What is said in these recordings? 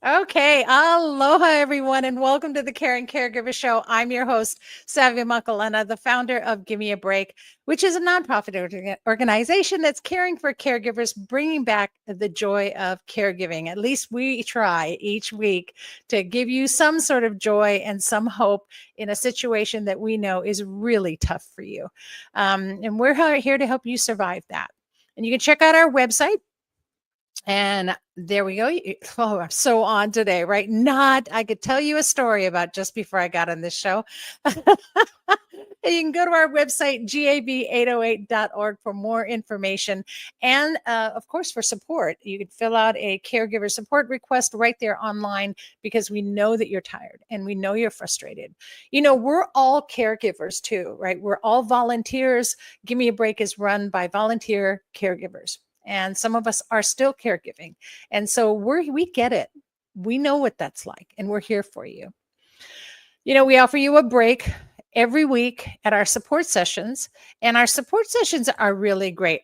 Okay, aloha everyone, and welcome to the Caring Caregiver Show. I'm your host, Savia Makalana, the founder of Give Me a Break, which is a nonprofit organization that's caring for caregivers, bringing back the joy of caregiving. At least we try each week to give you some sort of joy and some hope in a situation that we know is really tough for you. And we're here to help you survive that. And you can check out our website. And there we go. Oh, I'm so on today, right? I could tell you a story about just before I got on this show. You can go to our website, gab808.org, for more information. And of course, for support, you can fill out a caregiver support request right there online because we know that you're tired and we know you're frustrated. You know, we're all caregivers too, right? We're all volunteers. Give Me a Break is run by volunteer caregivers. And some of us are still caregiving. And so we get it. We know what that's like, and we're here for you. You know, we offer you a break every week at our support sessions, and our support sessions are really great.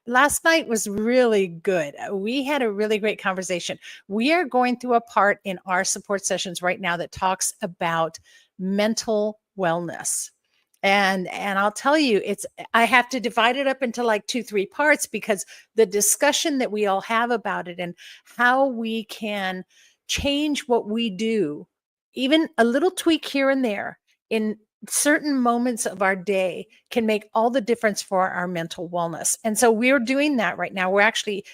Last night was really good. We had a really great conversation. We are going through a part in our support sessions right now that talks about mental wellness. And I'll tell you, I have to divide it up into like 2-3 parts because the discussion that we all have about it and how we can change what we do, even a little tweak here and there in certain moments of our day, can make all the difference for our mental wellness. And so we're doing that right now. We're actually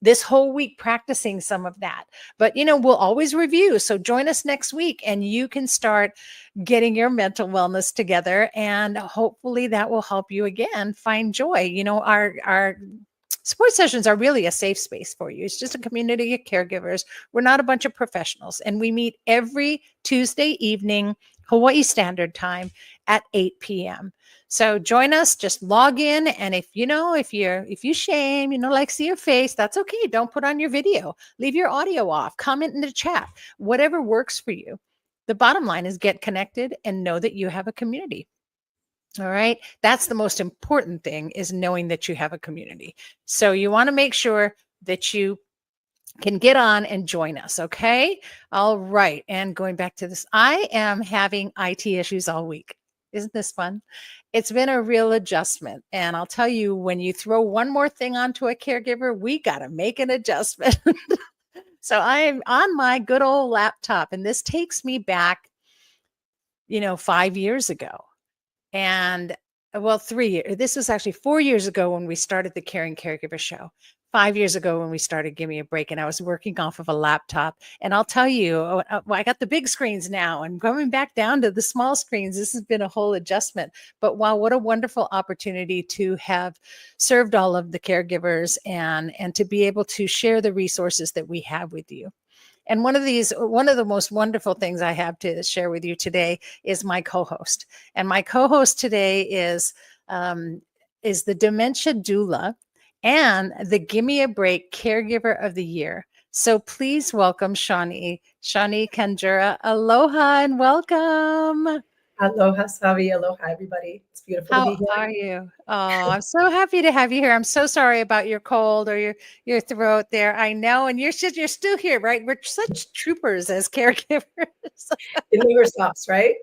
this whole week practicing some of that. But, you know, we'll always review. So join us next week and you can start getting your mental wellness together. And hopefully that will help you again find joy. You know, our support sessions are really a safe space for you. It's just a community of caregivers. We're not a bunch of professionals. And we meet every Tuesday evening, Hawaii Standard Time at 8 p.m. So join us, just log in. And if you shame, like see your face, that's okay. Don't put on your video, leave your audio off, comment in the chat, whatever works for you. The bottom line is get connected and know that you have a community. All right. That's the most important thing, is knowing that you have a community. So you want to make sure that you can get on and join us. Okay. All right. And going back to this, I am having IT issues all week. Isn't this fun? It's been a real adjustment. And I'll tell you, when you throw one more thing onto a caregiver, we got to make an adjustment. So I'm on my good old laptop, and this takes me back, 5 years ago. And well, 3 years. This was actually 4 years ago when we started the Caring Caregiver Show. 5 years ago when we started Give Me a Break, and I was working off of a laptop. And I'll tell you, I got the big screens now, and going back down to the small screens, this has been a whole adjustment. But wow, what a wonderful opportunity to have served all of the caregivers and to be able to share the resources that we have with you. And one of the most wonderful things I have to share with you today is my co-host. And my co-host today is the dementia doula and the Give Me a Break Caregiver of the Year. So please welcome Shawnee Kanjura. Aloha and welcome. Aloha, Savi. Aloha, everybody. It's beautiful to be How here. are you? Oh, I'm so happy to have you here. I'm so sorry about your cold or your throat there. I know, and you're still here, right? We're such troopers as caregivers. It never stops, right?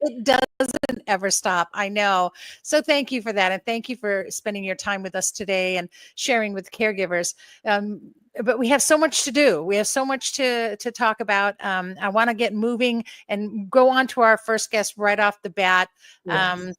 It doesn't ever stop. I know. So thank you for that. And thank you for spending your time with us today and sharing with caregivers. But we have so much to do. We have so much to talk about. I want to get moving and go on to our first guest right off the bat. Yes.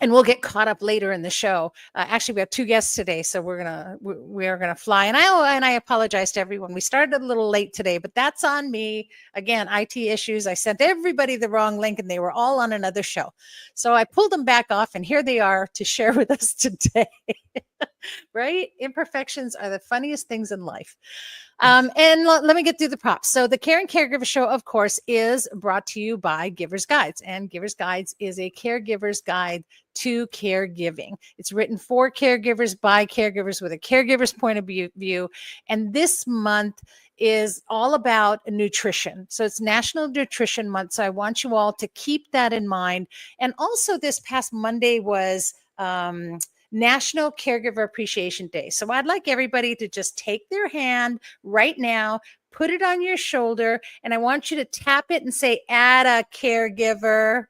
And we'll get caught up later in the show. Actually, we have 2 guests today, so we're gonna fly. And I apologize to everyone. We started a little late today, but that's on me. Again, IT issues. I sent everybody the wrong link, and they were all on another show. So I pulled them back off, and here they are to share with us today. Right? Imperfections are the funniest things in life. And let me get through the props. So the Caring Caregiver Show, of course, is brought to you by Givers Guides. And Givers Guides is a caregiver's guide to caregiving. It's written for caregivers by caregivers with a caregiver's point of view. And this month is all about nutrition. So it's National Nutrition Month. So I want you all to keep that in mind. And also this past Monday was National Caregiver Appreciation Day. So I'd like everybody to just take their hand right now, put it on your shoulder, and I want you to tap it and say, add a caregiver,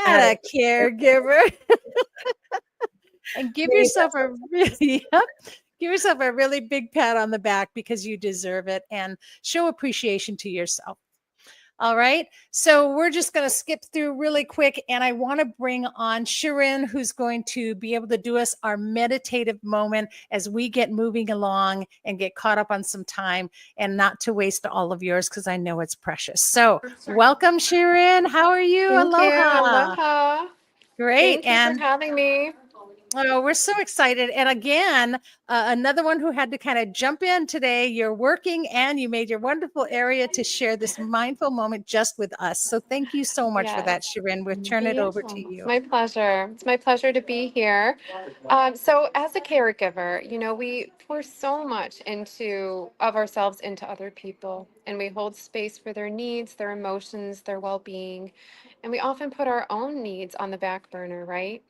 add a caregiver. And give yourself a really, give yourself a really big pat on the back because you deserve it, and show appreciation to yourself. All right. So we're just going to skip through really quick. And I want to bring on Shirin, who's going to be able to do us our meditative moment as we get moving along and get caught up on some time, and not to waste all of yours because I know it's precious. So welcome, Shirin. How are you? Thank Aloha. you. Aloha. Great. Thank you for having me. Oh, we're so excited. And again, another one who had to kind of jump in today. You're working and you made your wonderful area to share this mindful moment just with us. So thank you so much for that, Shirin. We'll turn it over to you. It's my pleasure. It's my pleasure to be here. So as a caregiver, we pour so much of ourselves into other people, and we hold space for their needs, their emotions, their well-being. And we often put our own needs on the back burner, right?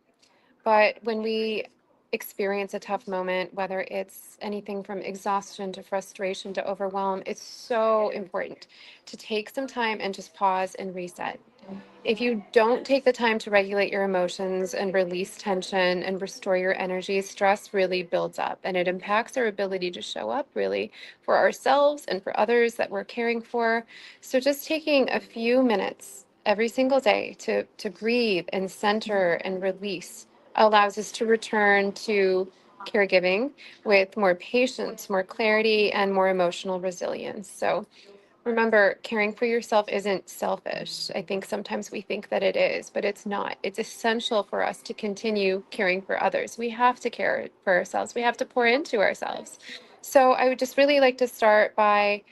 But when we experience a tough moment, whether it's anything from exhaustion to frustration to overwhelm, it's so important to take some time and just pause and reset. If you don't take the time to regulate your emotions and release tension and restore your energy, stress really builds up, and it impacts our ability to show up really for ourselves and for others that we're caring for. So just taking a few minutes every single day to breathe and center and release allows us to return to caregiving with more patience, more clarity, and more emotional resilience. So remember, caring for yourself isn't selfish. I think sometimes we think that it is, but it's not. It's essential for us to continue caring for others. We have to care for ourselves. We have to pour into ourselves. So I would just really like to start by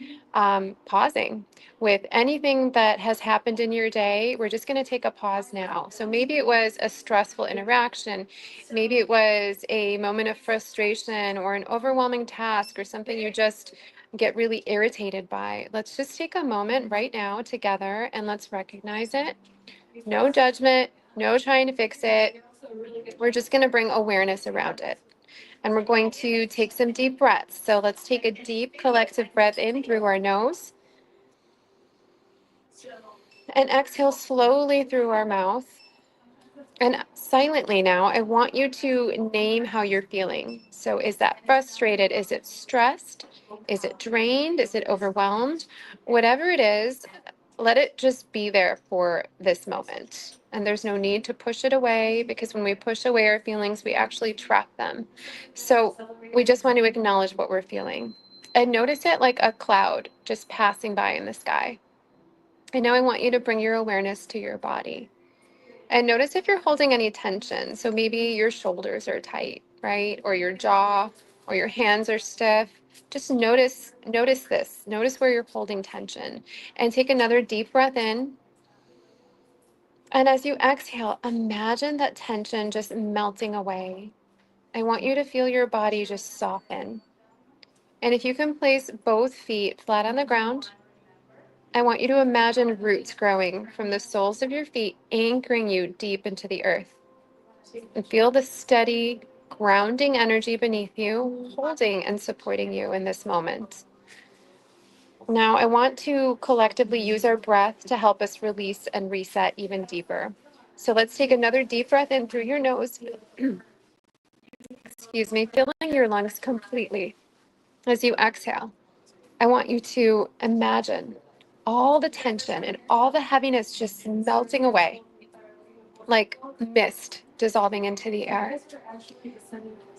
pausing with anything that has happened in your day. We're just going to take a pause now. So maybe it was a stressful interaction. Maybe it was a moment of frustration or an overwhelming task or something you just get really irritated by. Let's just take a moment right now together and let's recognize it. No judgment, no trying to fix it. We're just going to bring awareness around it. And we're going to take some deep breaths. So let's take a deep collective breath in through our nose and exhale slowly through our mouth. And silently now, I want you to name how you're feeling. So is that frustrated? Is it stressed? Is it drained? Is it overwhelmed? Whatever it is, let it just be there for this moment. And there's no need to push it away, because when we push away our feelings, we actually trap them. So we just want to acknowledge what we're feeling and notice it like a cloud just passing by in the sky. And now I want you to bring your awareness to your body. And notice if you're holding any tension. So maybe your shoulders are tight, right? Or your jaw or your hands are stiff. Just notice this. Notice where you're holding tension. And take another deep breath in. And as you exhale, imagine that tension just melting away. I want you to feel your body just soften. And if you can place both feet flat on the ground, I want you to imagine roots growing from the soles of your feet, anchoring you deep into the earth. And feel the steady, grounding energy beneath you, holding and supporting you in this moment. Now, I want to collectively use our breath to help us release and reset even deeper. So let's take another deep breath in through your nose. Excuse me, filling your lungs completely. As you exhale, I want you to imagine all the tension and all the heaviness just melting away, like mist dissolving into the air.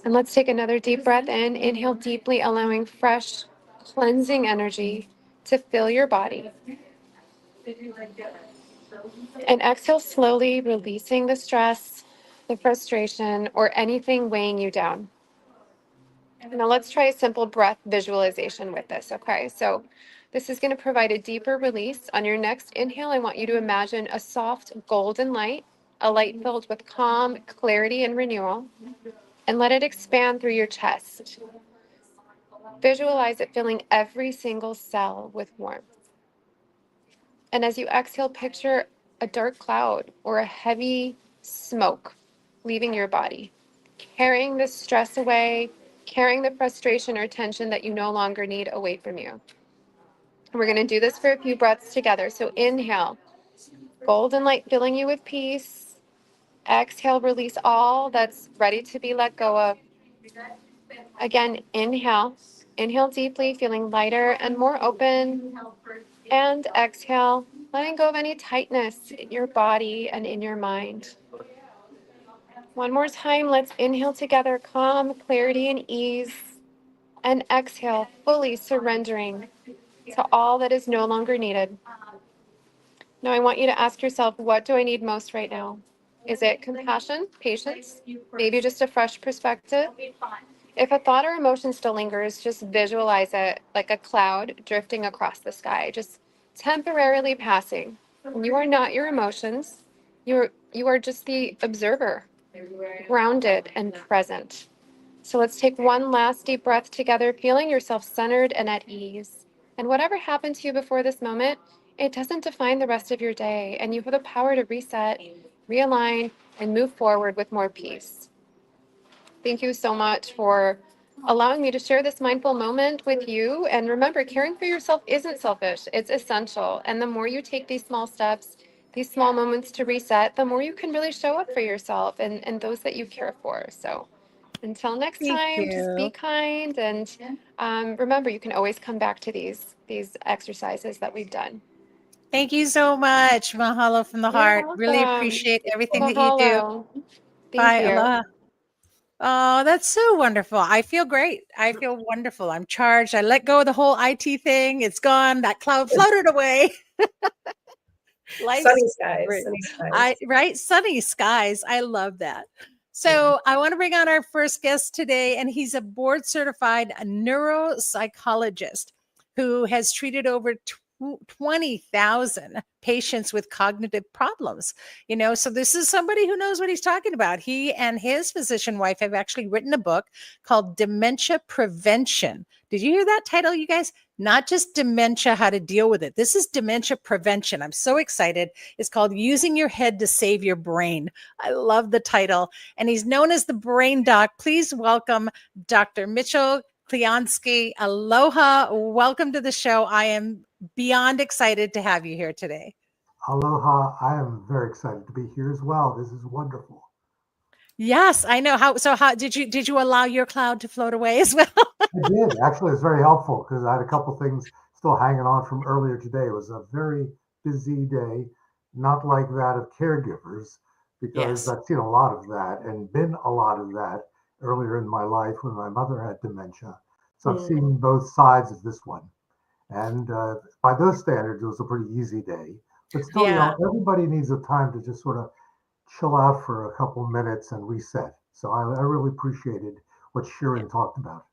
And let's take another deep breath in. Inhale deeply, allowing fresh, cleansing energy to fill your body. And exhale slowly, releasing the stress, the frustration, or anything weighing you down. Now let's try a simple breath visualization with this, okay? So this is going to provide a deeper release. On your next inhale, I want you to imagine a soft golden light, a light filled with calm, clarity, and renewal, and let it expand through your chest. Visualize it filling every single cell with warmth. And as you exhale, picture a dark cloud or a heavy smoke leaving your body. carrying the stress away, carrying the frustration or tension that you no longer need away from you. We're going to do this for a few breaths together. So inhale, golden light filling you with peace. Exhale, release all that's ready to be let go of. Again, inhale. Inhale deeply, feeling lighter and more open. And exhale, letting go of any tightness in your body and in your mind. One more time, let's inhale together, calm, clarity, and ease. And exhale, fully surrendering to all that is no longer needed. Now, I want you to ask yourself, what do I need most right now? Is it compassion, patience, maybe just a fresh perspective? If a thought or emotion still lingers, just visualize it like a cloud drifting across the sky, just temporarily passing. You are not your emotions. You are just the observer, grounded and present. So let's take one last deep breath together, feeling yourself centered and at ease. And whatever happened to you before this moment, it doesn't define the rest of your day. And you have the power to reset, realign, and move forward with more peace. Thank you so much for allowing me to share this mindful moment with you. And remember, caring for yourself isn't selfish, it's essential. And the more you take these small steps, these small moments to reset, the more you can really show up for yourself and those that you care for. So until next Thank time, just be you. kind. And remember, you can always come back to these exercises that we've done. Thank you so much. Mahalo from the You're heart. Really welcome. appreciate everything that you do. Mahalo. Thank Bye. you. Aloha. Oh, that's so wonderful. I feel great. I feel wonderful. I'm charged. I let go of the whole IT thing. It's gone. That cloud floated away. Life's Sunny skies, great. sunny skies. Right, sunny skies. I love that. So I want to bring on our first guest today, and he's a board certified neuropsychologist who has treated over 20,000 patients with cognitive problems. So this is somebody who knows what he's talking about. He and his physician wife have actually written a book called Dementia Prevention. Did you hear that title, you guys? Not just dementia, how to deal with it. This is dementia prevention. I'm so excited. It's called Using Your Head to Save Your Brain. I love the title. And he's known as the Brain Doc. Please welcome Dr. Mitchell Kliansky. Aloha. Welcome to the show. I am beyond excited to have you here today. Aloha. I am very excited to be here as well. This is wonderful. Yes, I know. How did you allow your cloud to float away as well? I did. Actually, it's very helpful because I had a couple things still hanging on from earlier today. It was a very busy day, not like that of caregivers, because Yes. I've seen a lot of that and been a lot of that earlier in my life when my mother had dementia. So I've seen both sides of this one. And by those standards, it was a pretty easy day. But still, Yeah. everybody needs a time to just sort of chill out for a couple minutes and reset. So I really appreciated what Sharon talked about.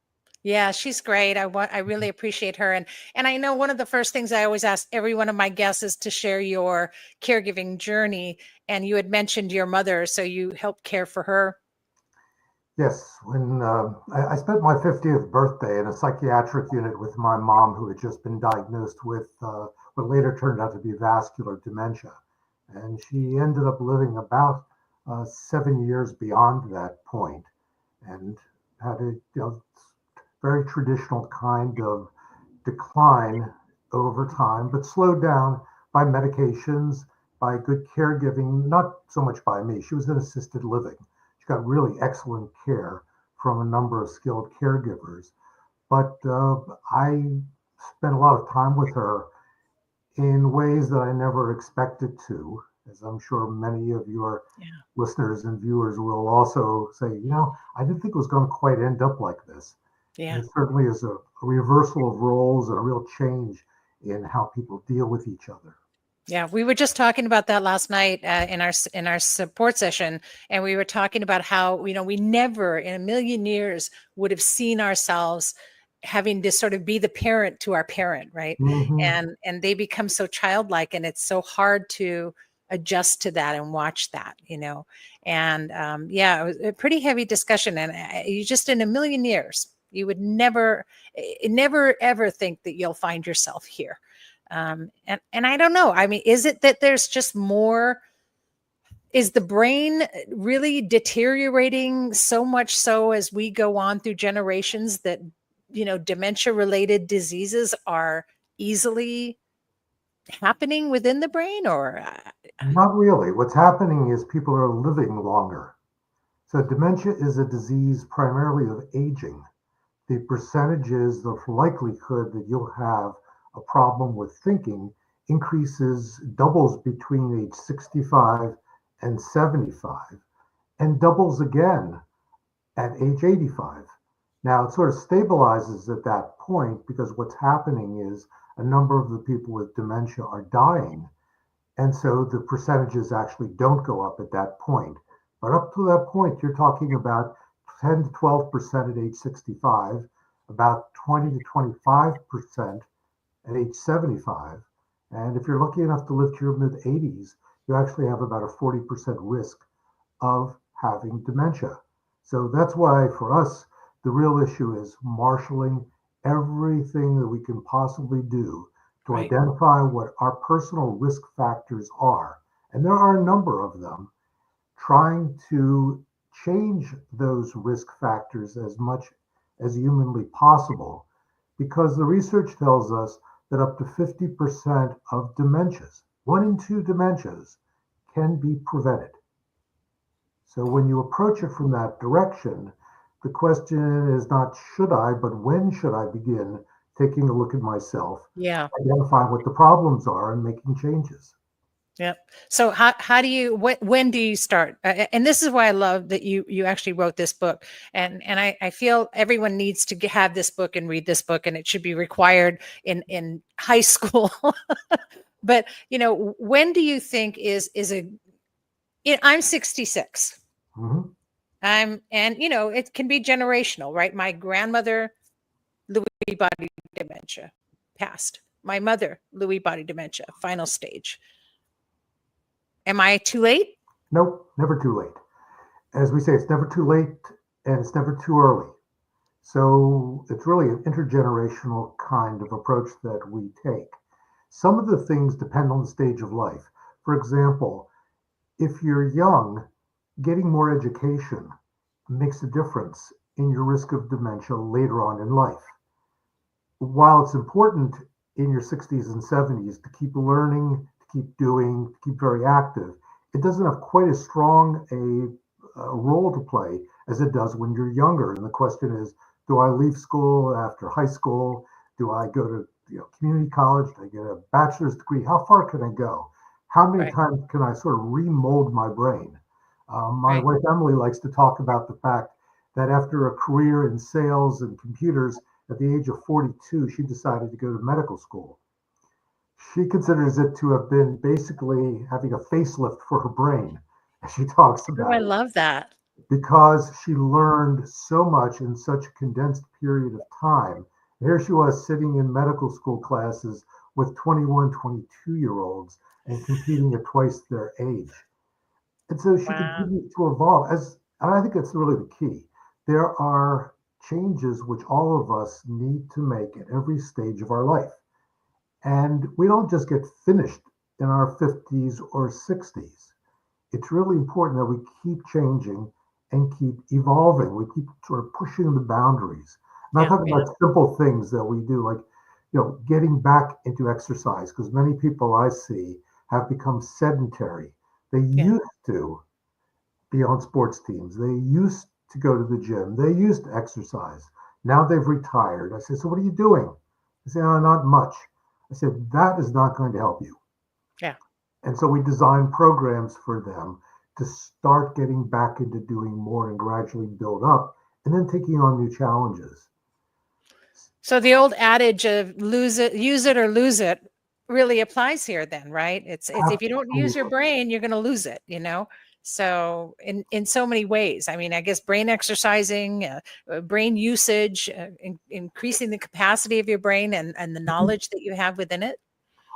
Yeah, she's great. I really appreciate her. And I know one of the first things I always ask every one of my guests is to share your caregiving journey. And you had mentioned your mother, so you helped care for her. Yes, when I spent my 50th birthday in a psychiatric unit with my mom, who had just been diagnosed with what later turned out to be vascular dementia. And she ended up living about 7 years beyond that point and had a very traditional kind of decline over time, but slowed down by medications, by good caregiving, not so much by me. She was in assisted living. She got really excellent care from a number of skilled caregivers. But I spent a lot of time with her in ways that I never expected to, as I'm sure many of your listeners and viewers will also say, I didn't think it was going to quite end up like this. Yeah. It certainly is a reversal of roles and a real change in how people deal with each other. Yeah, we were just talking about that last night in our support session, and we were talking about how we never in a million years would have seen ourselves having to sort of be the parent to our parent, right? Mm-hmm. And they become so childlike, and it's so hard to adjust to that and watch that, And it was a pretty heavy discussion, and you just in a million years you would never ever think that you'll find yourself here. And I don't know. I mean, is it that there's just more is the brain really deteriorating so much so as we go on through generations that, dementia related diseases are easily happening within the brain, or Not really. What's happening is people are living longer. So dementia is a disease primarily of aging. The percentages, the likelihood that you'll have a problem with thinking increases, doubles between age 65 and 75, and doubles again at age 85. Now it sort of stabilizes at that point because what's happening is a number of the people with dementia are dying. And so the percentages actually don't go up at that point. But up to that point, you're talking about 10 to 12% at age 65, about 20 to 25% at age 75. And if you're lucky enough to live to your mid 80s, you actually have about a 40% risk of having dementia. So that's why for us, the real issue is marshaling everything that we can possibly do to Right. identify what our personal risk factors are. And there are a number of them, trying to change those risk factors as much as humanly possible, because the research tells us that up to 50% of dementias, 1 in 2 dementias, can be prevented. So when you approach it from that direction, the question is not should I, but when should I begin taking a look at myself, yeah. identifying what the problems are, and making changes. Yep. So how do you when do you start? And this is why I love that you actually wrote this book, and I feel everyone needs to have this book and read this book, and it should be required in high school. But when do you think is a I'm 66. Mhm. And it can be generational, right? My grandmother, Lewy body dementia, passed. My mother, Lewy body dementia, final stage. Am I too late? Nope, never too late. As we say, it's never too late and it's never too early. So it's really an intergenerational kind of approach that we take. Some of the things depend on the stage of life. For example, if you're young, getting more education makes a difference in your risk of dementia later on in life. While it's important in your 60s and 70s to keep learning, to keep doing, to keep very active, it doesn't have quite as strong a role to play as it does when you're younger. And the question is, do I leave school after high school? Do I go to community college? Do I get a bachelor's degree? How far can I go? How many Right. times can I sort of remold my brain? My Right. wife Emily likes to talk about the fact that after a career in sales and computers, at the age of 42, she decided to go to medical school. She considers it to have been basically having a facelift for her brain, as she talks Oh, I about it, love that. because she learned so much in such a condensed period of time. Here she was sitting in medical school classes with 21, 22-year-olds and competing at twice their age. And so she Wow. continues to evolve and I think that's really the key. There are changes which all of us need to make at every stage of our life. And we don't just get finished in our 50s or 60s. It's really important that we keep changing and keep evolving. We keep sort of pushing the boundaries. I'm not Yeah. talking about simple things that we do, like getting back into exercise, because many people I see have become sedentary. They Yeah. used to be on sports teams. They used to go to the gym. They used to exercise. Now they've retired. I said, so what are you doing? They say, oh, not much. I said, that is not going to help you. Yeah. And so we designed programs for them to start getting back into doing more and gradually build up and then taking on new challenges. So the old adage of use it or lose it really applies here then, right? It's if you don't use your Absolutely. brain, you're going to lose it, So in so many ways, I mean, I guess brain exercising, brain usage, increasing the capacity of your brain and the knowledge that you have within it.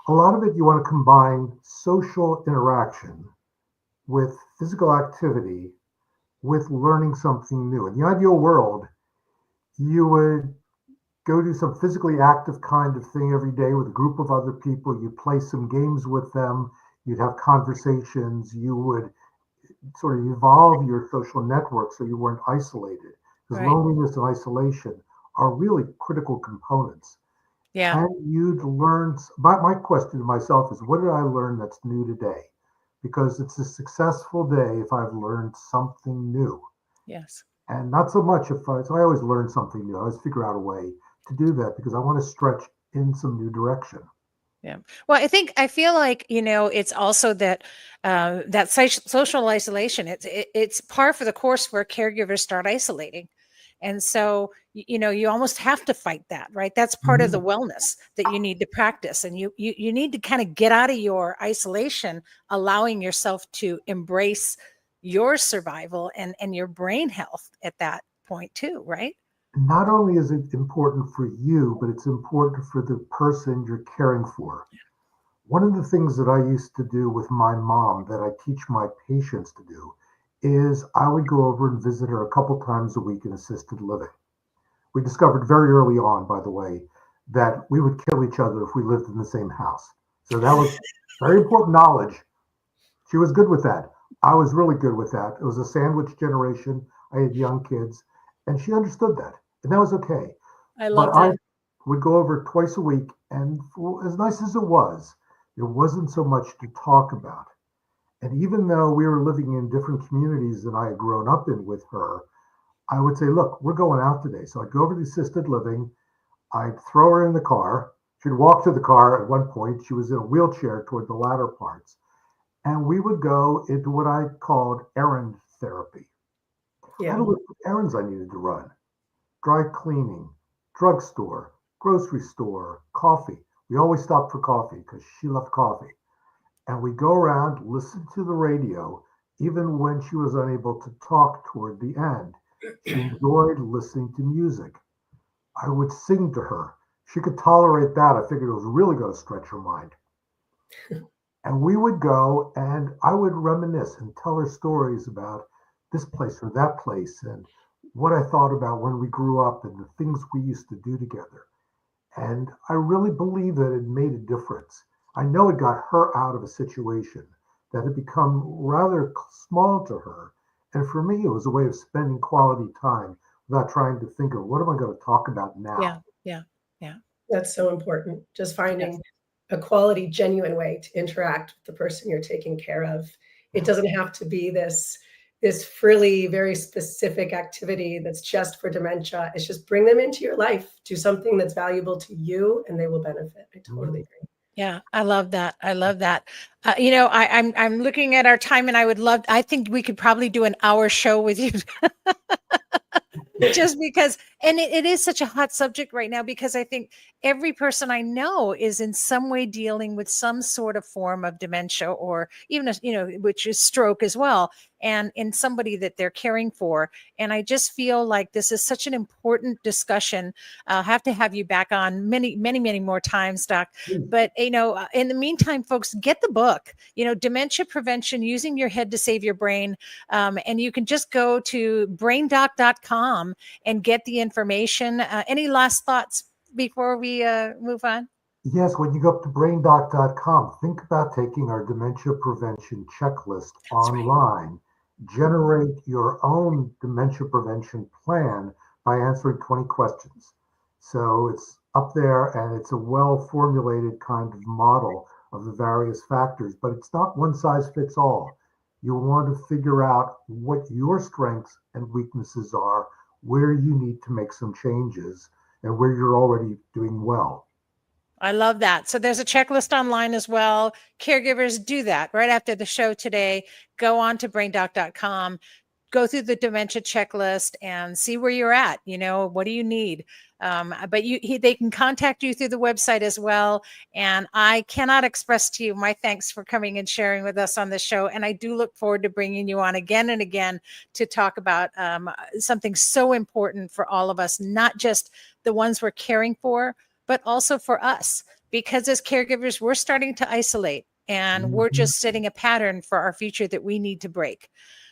A lot of it, you want to combine social interaction with physical activity with learning something new. In the ideal world, you would go do some physically active kind of thing every day with a group of other people. You play some games with them. You'd have conversations. You would sort of evolve your social network so you weren't isolated. Because Right. loneliness and isolation are really critical components. Yeah. And you'd learn, my question to myself is, what did I learn that's new today? Because it's a successful day if I've learned something new. Yes. And not so much so I always learn something new. I always figure out a way to do that because I want to stretch in some new direction. Yeah. Well, I feel like, it's also that that social isolation. It's par for the course where caregivers start isolating. And so, you almost have to fight that, right? That's part of the wellness that you need to practice. And you need to kind of get out of your isolation, allowing yourself to embrace your survival and your brain health at that point too, right? Not only is it important for you, but it's important for the person you're caring for. One of the things that I used to do with my mom that I teach my patients to do is I would go over and visit her a couple times a week in assisted living. We discovered very early on, by the way, that we would kill each other if we lived in the same house. So that was very important knowledge. She was good with that. I was really good with that. It was a sandwich generation. I had young kids, and she understood that, and that was okay. I But love I that. would go over twice a week, and as nice as it was, there wasn't so much to talk about. And even though we were living in different communities than I had grown up in with her, I would say, look, we're going out today. So I'd go over to the assisted living. I'd throw her in the car. She'd walk to the car at one point. She was in a wheelchair toward the latter parts. And we would go into what I called errand therapy. I had Yeah. a list of errands I needed to run: dry cleaning, drugstore, grocery store, coffee. We always stopped for coffee because she loved coffee. And we'd go around, listen to the radio, even when she was unable to talk toward the end. She enjoyed listening to music. I would sing to her. She could tolerate that. I figured it was really going to stretch her mind. And we would go and I would reminisce and tell her stories about this place or that place and what I thought about when we grew up and the things we used to do together. And I really believe that it made a difference. I know it got her out of a situation that had become rather small to her. And for me, it was a way of spending quality time without trying to think of what am I going to talk about Yeah. now? Yeah. Yeah. That's so important. Just Yes. finding a quality, genuine way to interact with the person you're taking care of. It doesn't have to be this frilly, very specific activity that's just for dementia. It's just bring them into your life, do something that's valuable to you, and they will benefit. I totally agree. Yeah, I love that. I love that. I'm looking at our time, and I think we could probably do an hour show with you. Just because, and it is such a hot subject right now because I think every person I know is in some way dealing with some sort of form of dementia or even which is stroke as well, and in somebody that they're caring for. And I just feel like this is such an important discussion. I'll have to have you back on many, many, many more times, Doc. But in the meantime, folks, get the book, Dementia Prevention: Using Your Head to Save Your Brain. And you can just go to braindoc.com and get the information. Any last thoughts before we move on? Yes, when you go up to braindoc.com, think about taking our dementia prevention checklist online. Generate your own dementia prevention plan by answering 20 questions. So it's up there and it's a well formulated kind of model of the various factors, but it's not one size fits all. You want to figure out what your strengths and weaknesses are, where you need to make some changes, and where you're already doing well. I love that. So there's a checklist online as well. Caregivers, do that right after the show today. Go on to braindoc.com, go through the dementia checklist and see where you're at. What do you need? But they can contact you through the website as well. And I cannot express to you my thanks for coming and sharing with us on the show. And I do look forward to bringing you on again and again to talk about something so important for all of us, not just the ones we're caring for, but also for us, because as caregivers, we're starting to isolate and we're just setting a pattern for our future that we need to break.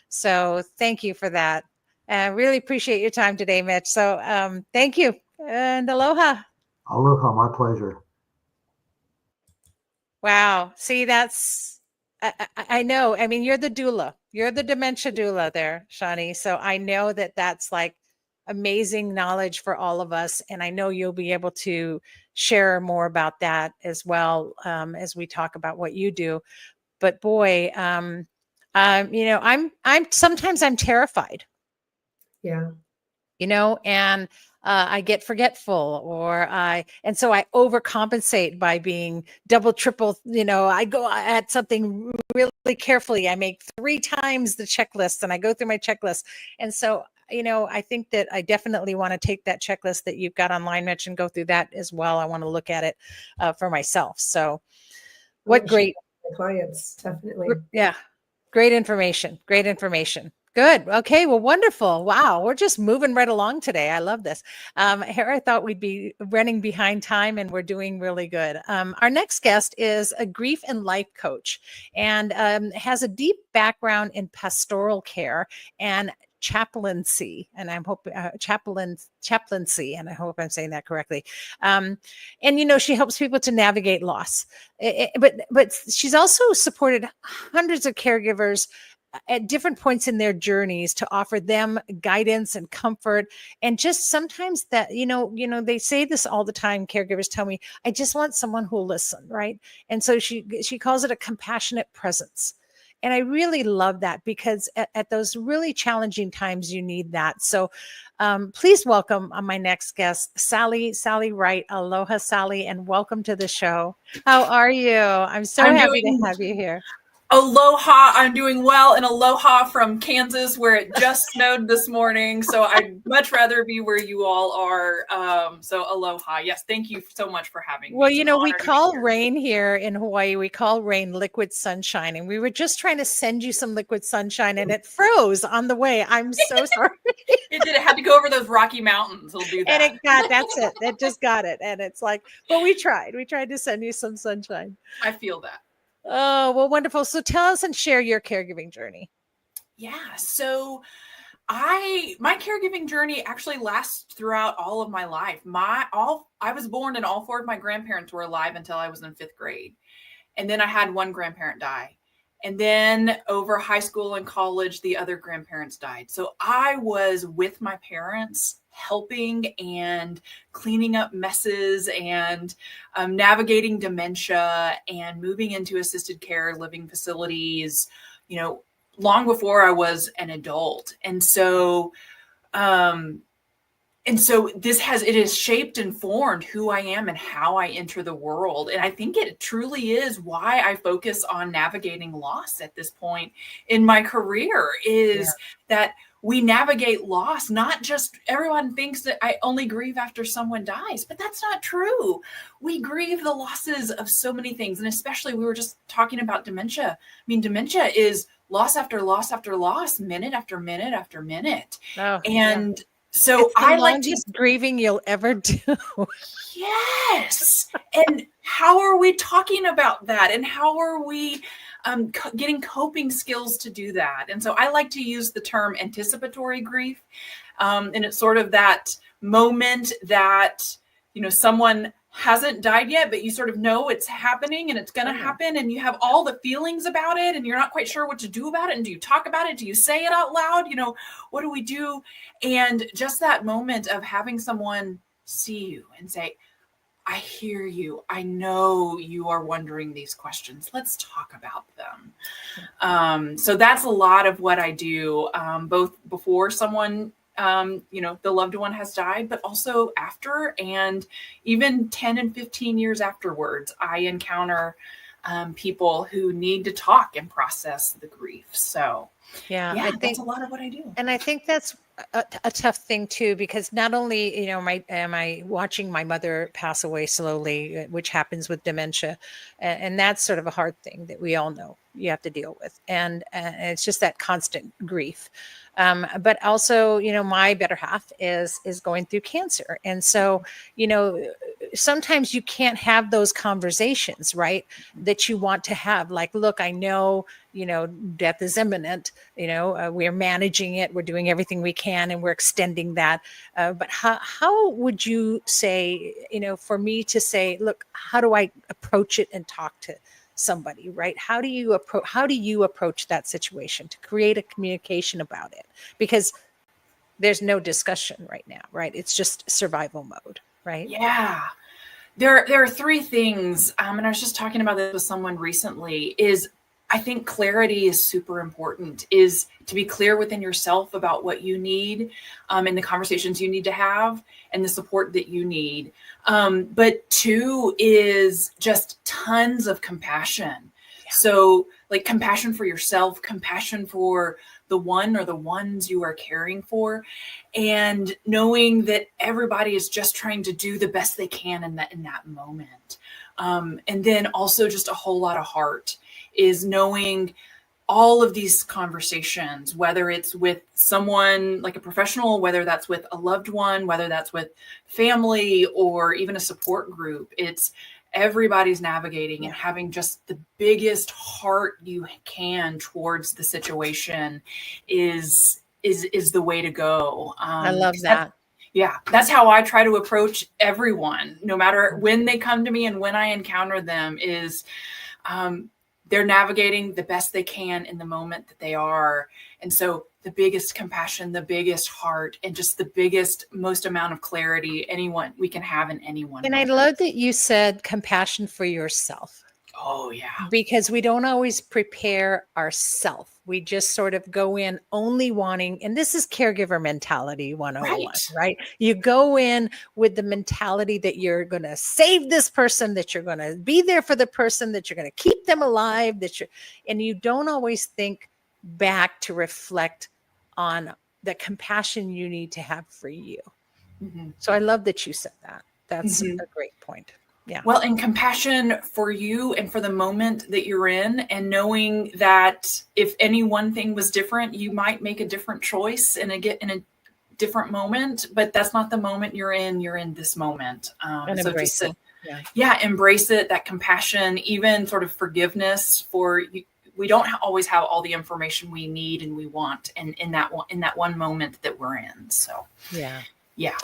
So thank you for that. I really appreciate your time today, Mitch. So thank you and aloha. Aloha, my pleasure. Wow. See, that's I know. I mean, you're the doula. You're the dementia doula there, Shani. So I know that that's like amazing knowledge for all of us. And I know you'll be able to share more about that as well, as we talk about what you do. But boy, I'm sometimes I'm terrified, Yeah. and I get forgetful, and so I overcompensate by being double, triple, I go at something really carefully. I make 3 times the checklist and I go through my checklist. And so, I think that I definitely want to take that checklist that you've got online, Mitch, and go through that as well. I want to look at it for myself. So what great clients, definitely. yeah. Great information. Great information. Good. Okay. Well, wonderful. Wow. We're just moving right along today. I love this. Here, I thought we'd be running behind time, and we're doing really good. Our next guest is a grief and life coach, and has a deep background in pastoral care and chaplaincy, and I'm hoping chaplaincy, and I hope I'm saying that correctly. And she helps people to navigate loss. But she's also supported hundreds of caregivers at different points in their journeys to offer them guidance and comfort. And just sometimes that, they say this all the time. Caregivers tell me, I just want someone who'll listen. Right. And so she calls it a compassionate presence. And I really love that, because at those really challenging times, you need that. So please welcome my next guest, Sally Wright. Aloha, Sally, and welcome to the show. How are you? I'm happy to have you here. Aloha, I'm doing well, and aloha from Kansas, where it just snowed this morning. So I'd much rather be where you all are. So aloha. Yes, thank you so much for having me. Well, we call rain here in Hawaii, we call rain liquid sunshine. And we were just trying to send you some liquid sunshine, and it froze on the way. I'm so sorry. It did. It had to go over those Rocky Mountains. It'll do that. And that's it. It just got it. And it's like, but we tried. We tried to send you some sunshine. I feel that. Oh, well, wonderful. So tell us and share your caregiving journey. Yeah. So my caregiving journey actually lasts throughout all of my life. I was born and all 4 of my grandparents were alive until I was in 5th grade. And then I had one grandparent die. And then over high school and college, the other grandparents died. So I was with my parents, helping and cleaning up messes and navigating dementia and moving into assisted care living facilities, long before I was an adult. And so it has shaped and formed who I am and how I enter the world. And I think it truly is why I focus on navigating loss at this point in my career, is that we navigate loss. Not just, everyone thinks that I only grieve after someone dies, but that's not true. We grieve the losses of so many things. And especially, we were just talking about dementia. I mean, dementia is loss after loss after loss, minute after minute after minute. Oh, and so I like to grieving you'll ever do. Yes. And how are we talking about that? And how are we getting coping skills to do that? And so I like to use the term anticipatory grief. And it's sort of that moment that, someone hasn't died yet, but you sort of know it's happening and it's going to happen, and you have all the feelings about it and you're not quite sure what to do about it. And do you talk about it? Do you say it out loud? What do we do? And just that moment of having someone see you and say, I hear you. I know you are wondering these questions. Let's talk about them. So that's a lot of what I do, both before someone the loved one has died, but also after, and even 10 and 15 years afterwards, I encounter people who need to talk and process the grief. So I think that's a lot of what I do. And I think that's a tough thing too, because not only, am I watching my mother pass away slowly, which happens with dementia, and that's sort of a hard thing that we all know you have to deal with. And it's just that constant grief. But also, my better half is going through cancer. And so, sometimes you can't have those conversations, right, that you want to have. Like, look, I know, death is imminent, we're managing it, we're doing everything we can, and we're extending that. But how would you say, for me to say, look, how do I approach it and talk to somebody, right? How do you approach that situation to create a communication about it? Because there's no discussion right now, right? It's just survival mode, right? Yeah. There are three things, and I was just talking about this with someone recently, is I think clarity is super important, is to be clear within yourself about what you need, and the conversations you need to have and the support that you need. But two is just tons of compassion. Yeah. So like compassion for yourself, compassion for the one or the ones you are caring for, and knowing that everybody is just trying to do the best they can in that moment. And then also just a whole lot of heart is knowing all of these conversations, whether it's with someone like a professional, whether that's with a loved one, whether that's with family or even a support group, it's everybody's navigating and having just the biggest heart you can towards the situation is the way to go. I love that. Yeah, that's how I try to approach everyone, no matter when they come to me and when I encounter them, is they're navigating the best they can in the moment that they are. And so the biggest compassion, the biggest heart, and just the biggest, most amount of clarity anyone we can have in anyone. And I love that you said compassion for yourself. Oh, yeah. Because we don't always prepare ourselves. We just sort of go in only wanting, and this is caregiver mentality 101, right? You go in with the mentality that you're going to save this person, that you're going to be there for the person, that you're going to keep them alive, and you don't always think back to reflect on the compassion you need to have for you. Mm-hmm. So I love that you said that. That's a great point. Yeah. Well, and compassion for you and for the moment that you're in, and knowing that if any one thing was different, you might make a different choice in a different moment, but that's not the moment you're in. You're in this moment. And so embrace just it. Embrace it, that compassion, even sort of forgiveness for you. We don't always have all the information we need and we want, and in that one moment that we're in. So, yeah. Yeah.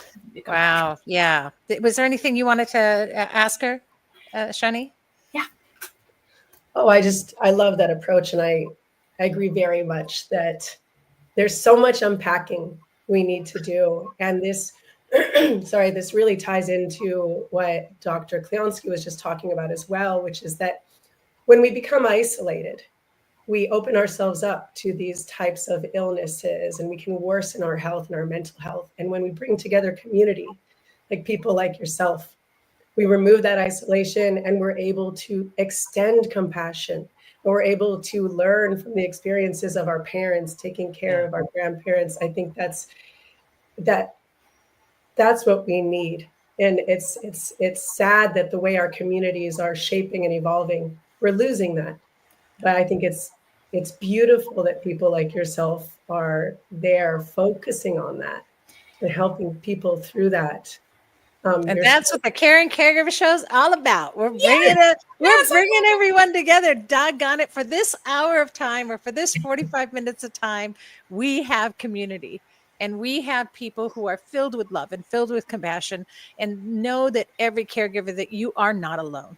Wow. Yeah. Was there anything you wanted to ask her, Shani? Yeah. Oh, I love that approach. And I agree very much that there's so much unpacking we need to do. And this, this really ties into what Dr. Kleonsky was just talking about as well, which is that when we become isolated, we open ourselves up to these types of illnesses, and we can worsen our health and our mental health. And when we bring together community, like people like yourself, we remove that isolation and we're able to extend compassion. And we're able to learn from the experiences of our parents, taking care of our grandparents. I think that's what we need. And it's sad that the way our communities are shaping and evolving, we're losing that. But I think it's beautiful that people like yourself are there focusing on that and helping people through that. And that's what the Caring Caregiver Show is all about. We're bringing everyone together. Doggone it. For this hour of time, or for this 45 minutes of time, we have community. And we have people who are filled with love and filled with compassion, and know that every caregiver, that you are not alone.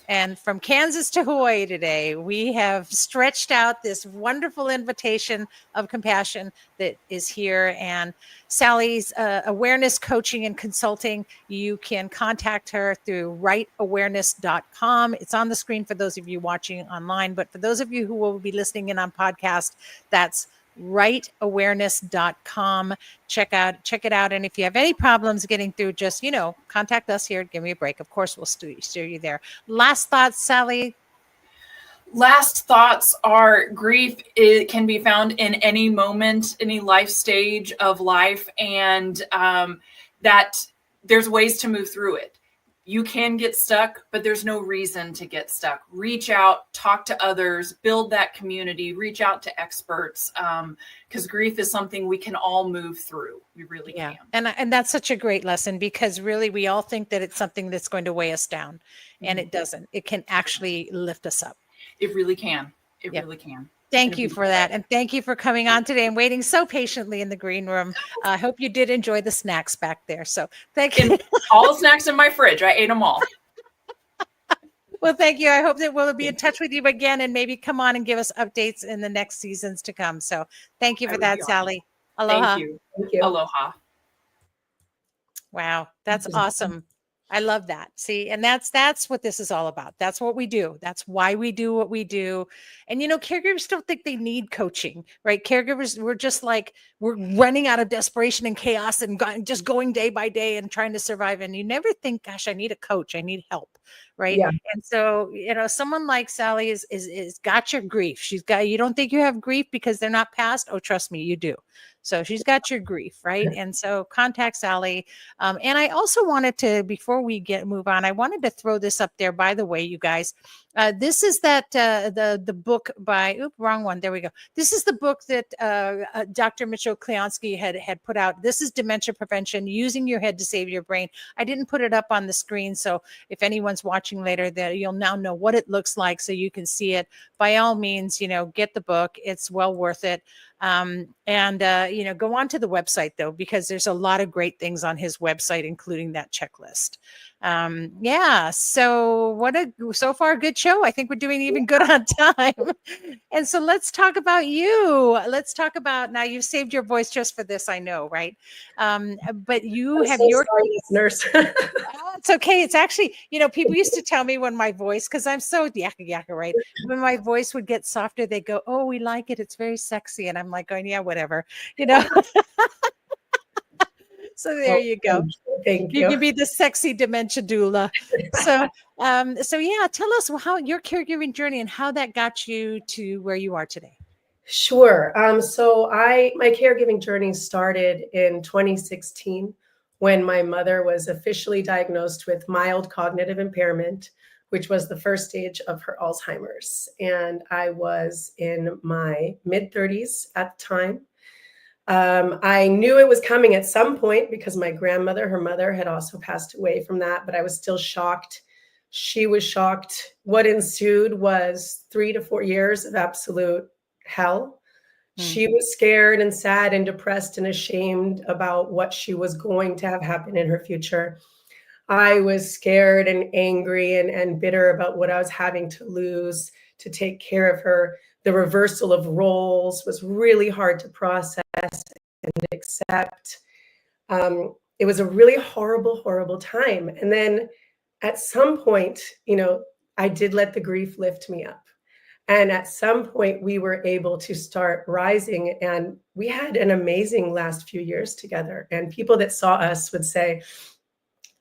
And from Kansas to Hawaii today, we have stretched out this wonderful invitation of compassion that is here. And Sally's awareness coaching and consulting, you can contact her through rightawareness.com. It's on the screen for those of you watching online, but for those of you who will be listening in on podcast, that's rightawareness.com. Check it out. And if you have any problems getting through, just, contact us here. Give me a break. Of course, we'll steer you there. Last thoughts, Sally? Last thoughts are grief. It can be found in any moment, any life stage of life, and that there's ways to move through it. You can get stuck, but there's no reason to get stuck. Reach out, talk to others, build that community, reach out to experts, because grief is something we can all move through. We really can. And that's such a great lesson, because really we all think that it's something that's going to weigh us down, and it doesn't. It can actually lift us up. It really can. It really can. Thank you for that. And thank you for coming on today and waiting so patiently in the green room. I hope you did enjoy the snacks back there. So thank you. All the snacks in my fridge. I ate them all. Well, thank you. I hope that we'll be in touch with you again and maybe come on and give us updates in the next seasons to come. So thank you That for would be that, awesome. Sally. Thank Aloha. you. Thank you. Aloha. Wow, that's awesome. I love that. See, and that's what this is all about. That's what we do. That's why we do what we do. And caregivers don't think they need coaching, right? Caregivers, we're just like we're running out of desperation and chaos and just going day by day and trying to survive. And you never think, gosh, I need a coach. I need help, right? Yeah. And so, someone like Sally is got your grief. She's got, you don't think you have grief because they're not past. Oh, trust me, you do. So she's got your grief, right? And so contact Sally. And I also wanted to, before we move on, I wanted to throw this up there. By the way, you guys, this is that the book by wrong one. There we go. This is the book that Dr. Mitchell Kleonsky had put out. This is Dementia Prevention: Using Your Head to Save Your Brain. I didn't put it up on the screen, so if anyone's watching later, that you'll now know what it looks like, so you can see it. By all means, get the book. It's well worth it. Go on to the website though, because there's a lot of great things on his website, including that checklist. So so far good show. I think we're doing even good on time. And so let's talk about you. Let's talk about, now you've saved your voice just for this, I know, right? But you I'm have so your sorry, listeners. Oh, it's okay. It's actually, people used to tell me when my voice, because I'm so yakka yakka, right? When my voice would get softer, they go, "Oh, we like it. It's very sexy." And I'm like going, "Yeah, whatever." So there you go. Thank You you. can be the sexy dementia doula. So yeah, tell us how your caregiving journey and how that got you to where you are today. Sure. So my caregiving journey started in 2016 when my mother was officially diagnosed with mild cognitive impairment, which was the first stage of her Alzheimer's. And I was in my mid 30s at the time. I knew it was coming at some point because my grandmother, her mother, had also passed away from that, but I was still shocked. She was shocked. What ensued was 3 to 4 years of absolute hell. She was scared and sad and depressed and ashamed about what she was going to have happen in her future. I was scared and angry and bitter about what I was having to lose to take care of her. The reversal of roles was really hard to process and accept. It was a really horrible, horrible time. And then at some point, I did let the grief lift me up. And at some point, we were able to start rising. And we had an amazing last few years together. And people that saw us would say,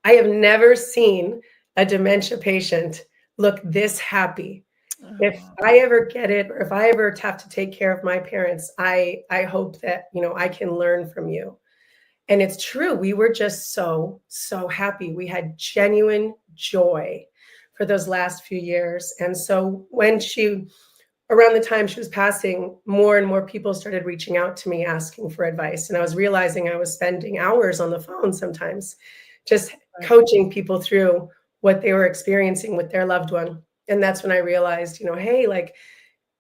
I have never seen a dementia patient look this happy. If I ever get it, or if I ever have to take care of my parents, I hope that, I can learn from you. And it's true. We were just so, so happy. We had genuine joy for those last few years. And so around the time she was passing, more and more people started reaching out to me asking for advice. And I was realizing I was spending hours on the phone sometimes, just coaching people through what they were experiencing with their loved one. And that's when I realized, hey, like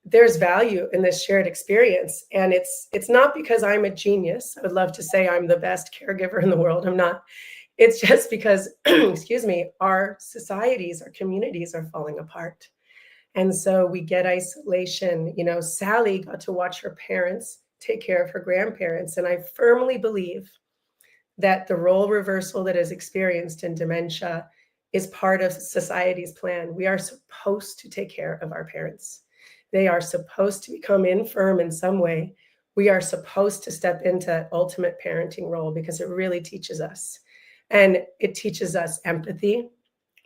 there's value in this shared experience. And it's not because I'm a genius. I would love to say I'm the best caregiver in the world. I'm not. It's just because, excuse me, our societies, our communities are falling apart. And so we get isolation. Sally got to watch her parents take care of her grandparents. And I firmly believe that the role reversal that is experienced in dementia is part of society's plan. We are supposed to take care of our parents. They are supposed to become infirm in some way. We are supposed to step into ultimate parenting role because it really teaches us. And it teaches us empathy.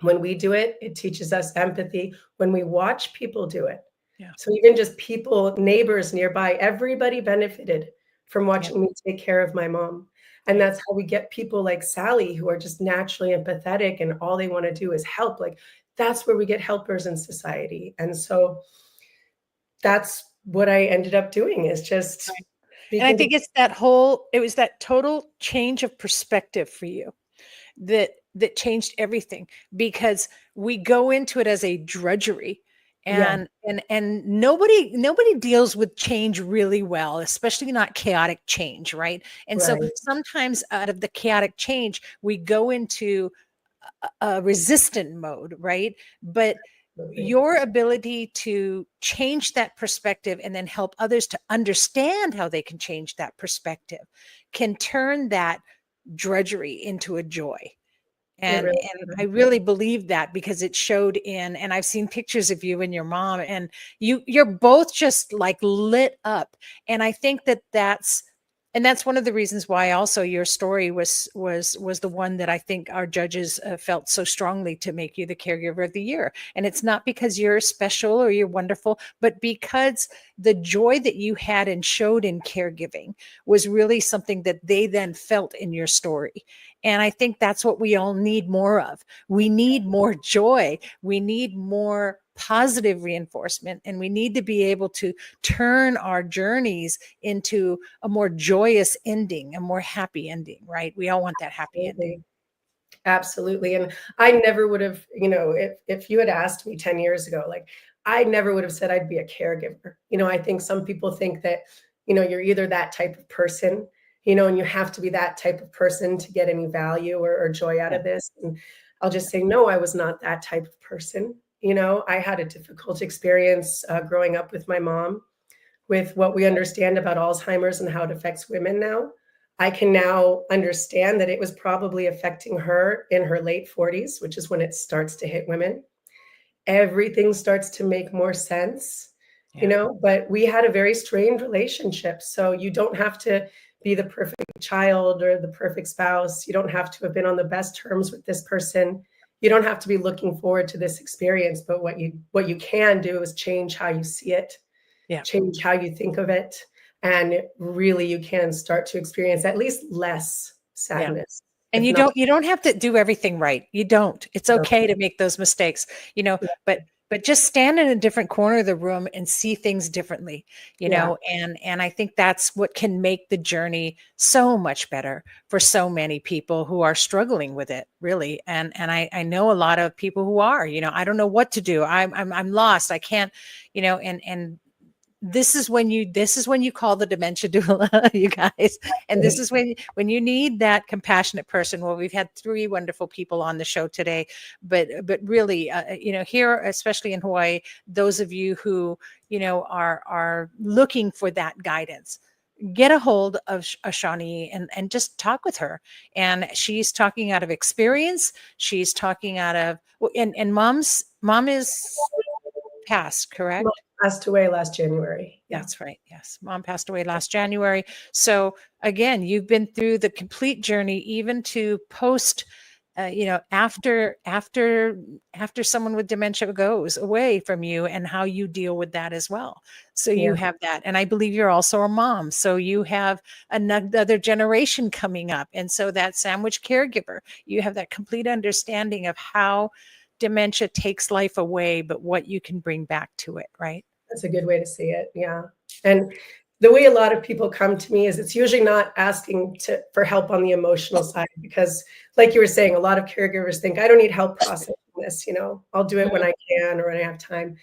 When we do it, it teaches us empathy. When we watch people do it. Yeah. So even just people, neighbors nearby, everybody benefited from watching me take care of my mom. And that's how we get people like Sally who are just naturally empathetic and all they want to do is help. Like that's where we get helpers in society. And so that's what I ended up doing is just. And I think it was that total change of perspective for you that changed everything, because we go into it as a drudgery. And nobody deals with change really well, especially not chaotic change, right? And so sometimes out of the chaotic change, we go into a resistant mode, right? But your ability to change that perspective and then help others to understand how they can change that perspective can turn that drudgery into a joy. And I really believe that, because it showed in, and I've seen pictures of you and your mom, and you're both just like lit up. And I think that that's one of the reasons why also your story was the one that I think our judges felt so strongly to make you the caregiver of the year. And it's not because you're special or you're wonderful, but because the joy that you had and showed in caregiving was really something that they then felt in your story. And I think that's what we all need more of. We need more joy. We need more positive reinforcement, and we need to be able to turn our journeys into a more joyous ending, a more happy ending, right? We all want that happy ending. Absolutely. And I never would have, if you had asked me 10 years ago, like, I never would have said I'd be a caregiver. I think some people think that, you're either that type of person, and you have to be that type of person to get any value or joy out of this. And I'll just say, no, I was not that type of person. I had a difficult experience growing up with my mom. With what we understand about Alzheimer's and how it affects women now, I can now understand that it was probably affecting her in her late 40s, which is when it starts to hit women. Everything starts to make more sense, but we had a very strained relationship. So you don't have to be the perfect child or the perfect spouse. You don't have to have been on the best terms with this person. You don't have to be looking forward to this experience. But what you can do is change how you see it, change how you think of it. And really, you can start to experience at least less sadness. And you don't have to do everything right. You don't. It's okay to make those mistakes, but just stand in a different corner of the room and see things differently, and I think that's what can make the journey so much better for so many people who are struggling with it, really. And I know a lot of people who are, I don't know what to do. I'm lost. I can't, and this is when you call the dementia doula, you guys. And this is when you need that compassionate person. Well, we've had 3 wonderful people on the show today, but really, here, especially in Hawaii, those of you who, are looking for that guidance, get a hold of Shawnee and just talk with her. And she's talking out of experience. She's talking out of, and mom is passed, correct? Mom passed away last January. That's right. Yes. Mom passed away last January. So again, you've been through the complete journey, even to post, after someone with dementia goes away from you, and how you deal with that as well. So you have that. And I believe you're also a mom. So you have another generation coming up. And so that sandwich caregiver, you have that complete understanding of how dementia takes life away, but what you can bring back to it, right? That's a good way to see it. Yeah. And the way a lot of people come to me is it's usually not asking for help on the emotional side, because like you were saying, a lot of caregivers think, I don't need help processing this, I'll do it when I can or when I have time.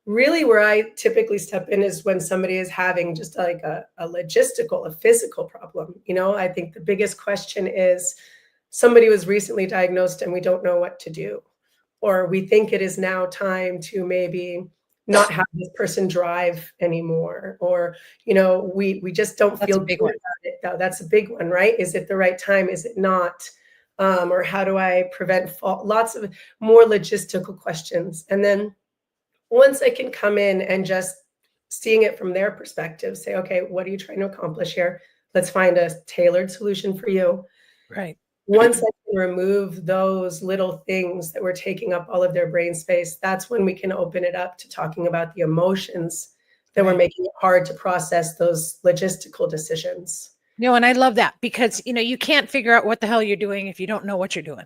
Really, where I typically step in is when somebody is having just like a logistical, a physical problem. I think the biggest question is somebody was recently diagnosed and we don't know what to do. Or we think it is now time to maybe not have this person drive anymore. Or, we just don't feel good about it. That's a big one, right? Is it the right time? Is it not? Or how do I prevent fault? Lots of more logistical questions. And then once I can come in and just seeing it from their perspective, say, okay, what are you trying to accomplish here? Let's find a tailored solution for you. Right. Once I can remove those little things that were taking up all of their brain space, that's when we can open it up to talking about the emotions that were making it hard to process those logistical decisions. And I love that, because, you can't figure out what the hell you're doing if you don't know what you're doing.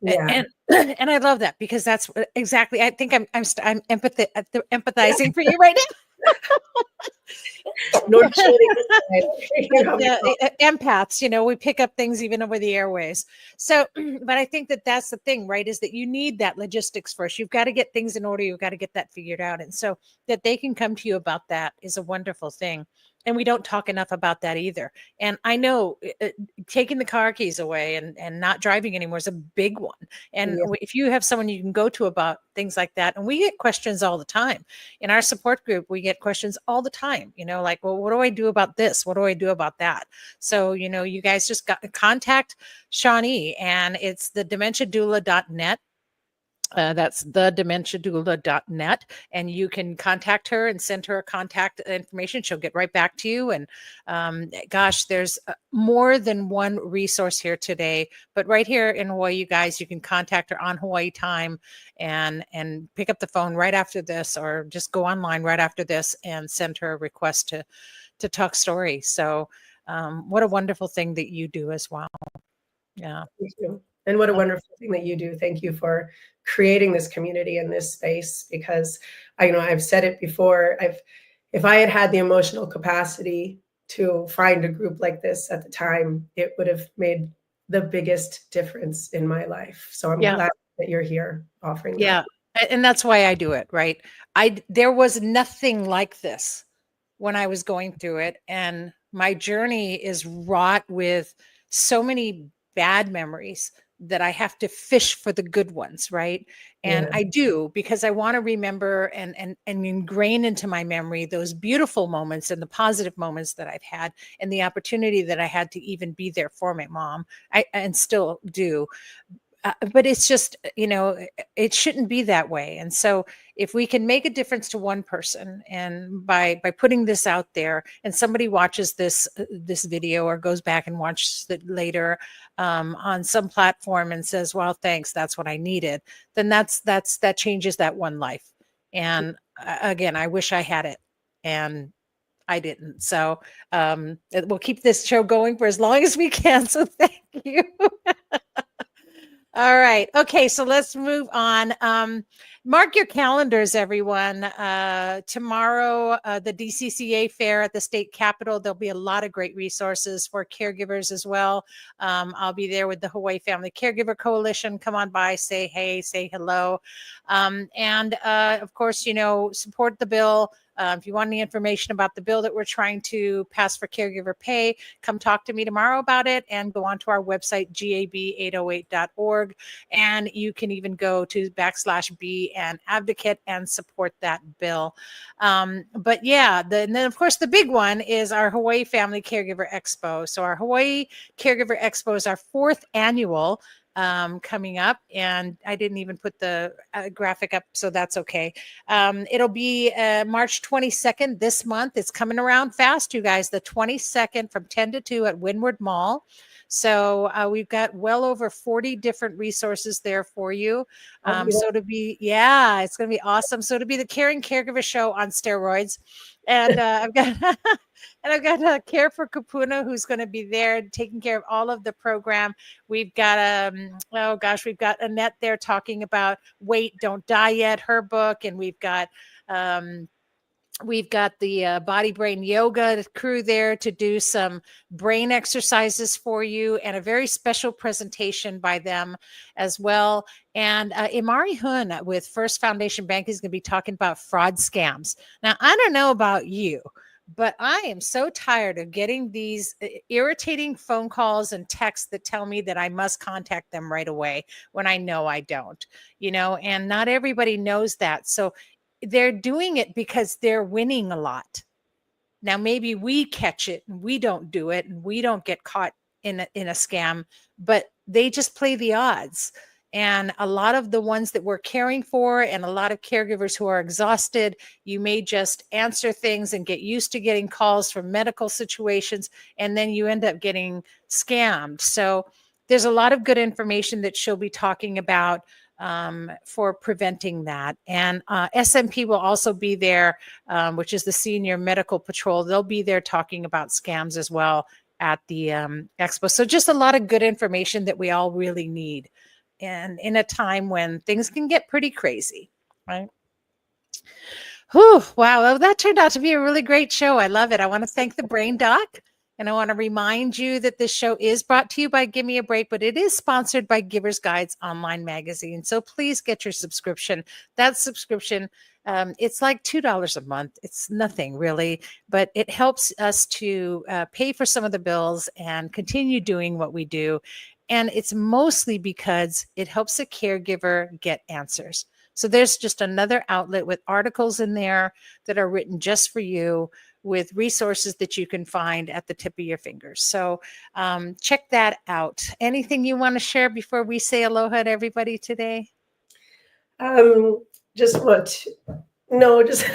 Yeah. And I love that, because that's exactly, I think I'm empathizing for you right now. Empaths, we pick up things even over the airways. So, but I think that's the thing, right? Is that you need that logistics first. You've got to get things in order. You've got to get that figured out. And so that they can come to you about that is a wonderful thing. And we don't talk enough about that either. And I know taking the car keys away and not driving anymore is a big one. And Yeah. if you have someone you can go to about things like that, and we get questions all the time in our support group, we get questions all the time, like, well, what do I do about this? What do I do about that? So, you guys just got to contact Shawnee, and it's the dementiadoula.net. That's thedementiadoula.net, and you can contact her and send her contact information. She'll get right back to you. And gosh, there's more than one resource here today, but right here in Hawaii, you guys, you can contact her on Hawaii time and pick up the phone right after this, or just go online right after this and send her a request to talk story. So what a wonderful thing that you do as well. Yeah. Thank you. And what a wonderful thing that you do. Thank you for creating this community in this space, because I've said it before. If I had had the emotional capacity to find a group like this at the time, it would have made the biggest difference in my life. So I'm glad that you're here offering that. And that's why I do it, right? There was nothing like this when I was going through it, and my journey is wrought with so many bad memories that I have to fish for the good ones, right? And I do, because I want to remember and ingrain into my memory those beautiful moments and the positive moments that I've had, and the opportunity that I had to even be there for my mom. And still do. But it's just, it shouldn't be that way. And so if we can make a difference to one person, and by putting this out there, and somebody watches this video or goes back and watches it later on some platform and says, well, thanks, that's what I needed, then that changes that one life. And again, I wish I had it, and I didn't. So we'll keep this show going for as long as we can. So thank you. All right. Okay. So let's move on. Mark your calendars, everyone. Tomorrow, the DCCA fair at the state capitol. There'll be a lot of great resources for caregivers as well. I'll be there with the Hawaii Family Caregiver Coalition. Come on by, say hey, say hello. And of course, support the bill. If you want any information about the bill that we're trying to pass for caregiver pay, come talk to me tomorrow about it, and go onto our website, gab808.org. And you can even go to /B and advocate and support that bill. But yeah, and then of course the big one is our Hawaii Family Caregiver Expo. So our Hawaii Caregiver Expo is our 4th annual coming up, and I didn't even put the graphic up, so that's okay. It'll be March 22nd this month. It's coming around fast, you guys. The 22nd from 10 to 2 at Windward Mall. So we've got well over 40 different resources there for you. So to be, it's going to be awesome. So to be the Caring Caregiver Show on steroids. And I've got Care for Kapuna, who's going to be there taking care of all of the program. We've got we've got Annette there talking about Wait, Don't Die Yet, her book, and we've got the Body Brain Yoga crew there to do some brain exercises for you, and a very special presentation by them as well. And Imari Hun with First Foundation Bank is going to be talking about fraud scams. Now, I don't know about you, but I am so tired of getting these irritating phone calls and texts that tell me that I must contact them right away when I know I don't, and not everybody knows that. So they're doing it because they're winning a lot. Now, maybe we catch it and we don't do it and we don't get caught in a scam, but they just play the odds. And a lot of the ones that we're caring for, and a lot of caregivers who are exhausted, you may just answer things and get used to getting calls from medical situations, and then you end up getting scammed. So there's a lot of good information that she'll be talking about for preventing that. And SMP will also be there, which is the Senior Medical Patrol. They'll be there talking about scams as well at the expo. So just a lot of good information that we all really need, and in a time when things can get pretty crazy, right? Whew, wow, well, that turned out to be a really great show. I love it. I want to thank the Brain Doc And I want to remind you that this show is brought to you by Give Me a Break, but it is sponsored by Givers Guides online magazine. So please get your subscription. That subscription, it's like $2 a month. It's nothing really, but it helps us to pay for some of the bills and continue doing what we do. And it's mostly because it helps a caregiver get answers. So there's just another outlet with articles in there that are written just for you, with resources that you can find at the tip of your fingers. So check that out. Anything you want to share before we say aloha to everybody today? Just want no, just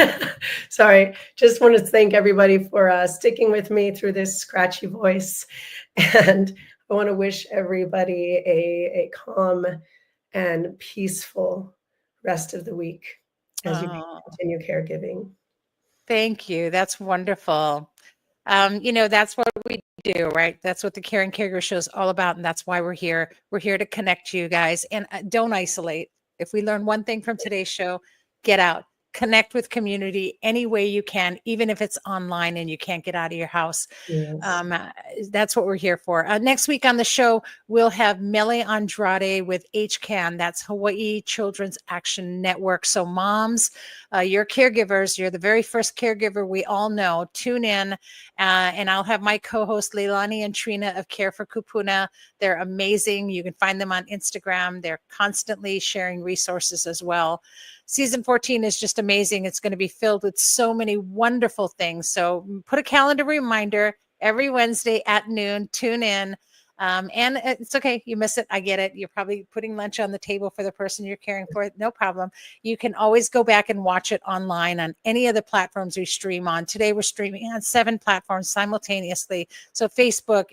sorry. Just want to thank everybody for sticking with me through this scratchy voice. And I want to wish everybody a calm and peaceful rest of the week as you continue caregiving. Thank you. That's wonderful. That's what we do, right? That's what the Caring Caregiver Show is all about. And that's why we're here. We're here to connect you guys, and don't isolate. If we learn one thing from today's show, get out, connect with community any way you can, even if it's online and you can't get out of your house. Yes. That's what we're here for. Next week on the show, we'll have Mele Andrade with HCAN. That's Hawaii Children's Action Network. So moms, you're caregivers. You're the very first caregiver we all know. Tune in, and I'll have my co-host Leilani and Trina of Care for Kupuna. They're amazing. You can find them on Instagram. They're constantly sharing resources as well. Season 14 is just amazing. It's going to be filled with so many wonderful things. So put a calendar reminder every Wednesday at noon. Tune in. And it's okay. You miss it. I get it. You're probably putting lunch on the table for the person you're caring for. No problem. You can always go back and watch it online on any of the platforms we stream on. Today, we're streaming on 7 platforms simultaneously. So Facebook,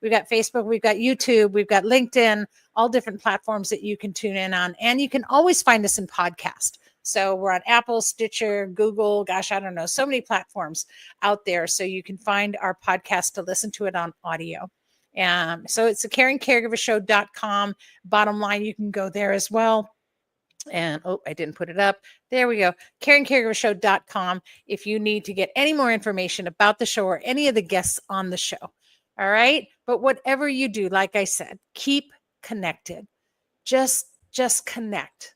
we've got Facebook, we've got YouTube, we've got LinkedIn, all different platforms that you can tune in on. And you can always find us in podcast. So we're on Apple, Stitcher, Google, gosh, I don't know, so many platforms out there. So you can find our podcast to listen to it on audio. So it's the caringcaregivershow.com. Bottom line, you can go there as well. And I didn't put it up. There we go. caringcaregivershow.com if you need to get any more information about the show or any of the guests on the show. All right. But whatever you do, like I said, keep connected. Just connect.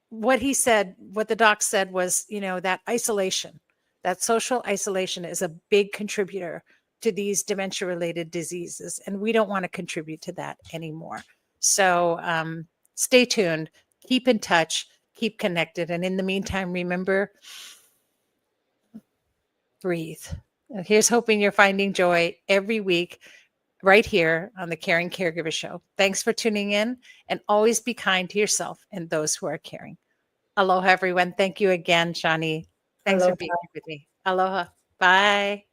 What the doc said was, that isolation, that social isolation is a big contributor to these dementia-related diseases. And we don't want to contribute to that anymore. So stay tuned, keep in touch, keep connected. And in the meantime, remember, breathe. Here's hoping you're finding joy every week right here on the Caring Caregiver Show. Thanks for tuning in, and always be kind to yourself and those who are caring. Aloha, everyone. Thank you again, Shani. Thanks for being here with me. Aloha. Bye.